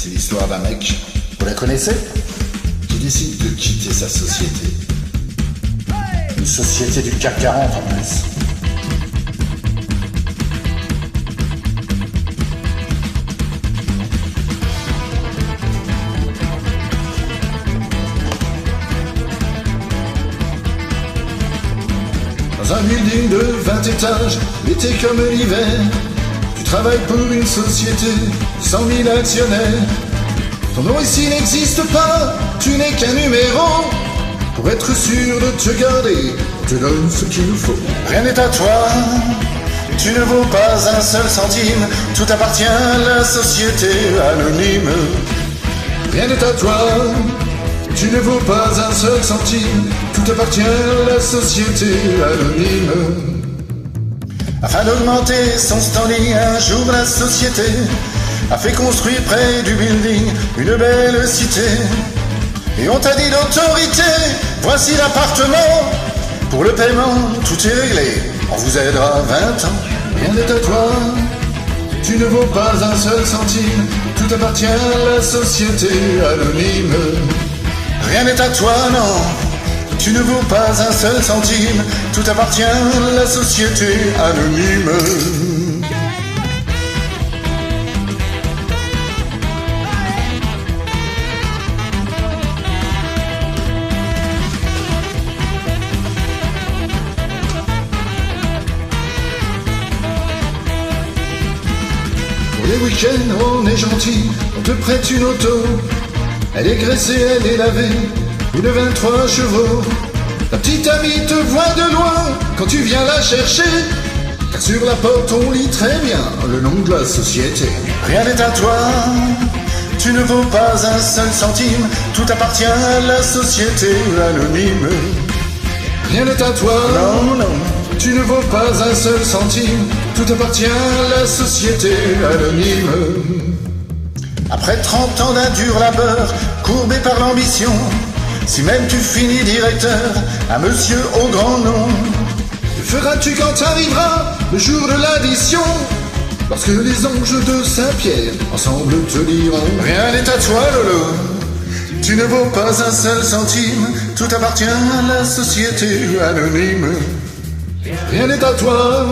C'est l'histoire d'un mec, vous la connaissez, qui décide de quitter sa société. Une société du CAC 40 en plus. Dans un building de 20 étages, l'été comme l'hiver, tu travailles pour une société, 100 000 actionnaires. Ton nom ici n'existe pas, tu n'es qu'un numéro. Pour être sûr de te garder, on te donne ce qu'il nous faut. Rien n'est à toi, tu ne vaux pas un seul centime, tout appartient à la société anonyme. Rien n'est à toi, tu ne vaux pas un seul centime, tout appartient à la société anonyme. Afin d'augmenter son standing, un jour la société a fait construire près du building une belle cité. Et on t'a dit d'autorité, voici l'appartement. Pour le paiement, tout est réglé, on vous aidera 20 ans. Rien n'est à toi, tu ne vaux pas un seul centime, tout appartient à la société anonyme. Rien n'est à toi, non, tu ne vaux pas un seul centime, tout appartient à la société anonyme. Pour les week-ends, on est gentil, on te prête une auto. Elle est graissée, elle est lavée, une 23 chevaux. La petite amie te voit de loin quand tu viens la chercher, car sur la porte on lit très bien le nom de la société. Rien n'est à toi, tu ne vaux pas un seul centime, tout appartient à la société anonyme. Rien n'est à toi, non, non, tu ne vaux pas un seul centime, tout appartient à la société anonyme. Après 30 ans d'un dur labeur, courbé par l'ambition, si même tu finis directeur, un monsieur au grand nom, que feras-tu quand arrivera le jour de l'addition, lorsque les anges de Saint-Pierre ensemble te diront: rien n'est à toi, Lolo, tu ne vaux pas un seul centime, tout appartient à la société anonyme. Rien n'est à toi,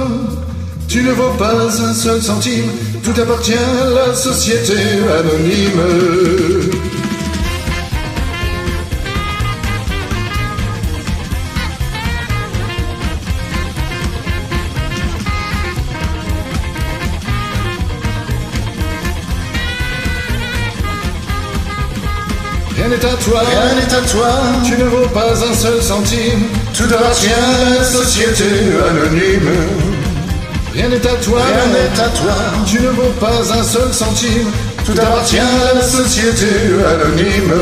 tu ne vaux pas un seul centime, tout appartient à la société anonyme. Rien n'est à toi, rien n'est à toi, tu ne vaux pas un seul centime, tout appartient à la société anonyme. Rien n'est à toi, rien n'est à toi, tu ne vaux pas un seul centime, tout appartient à la société anonyme.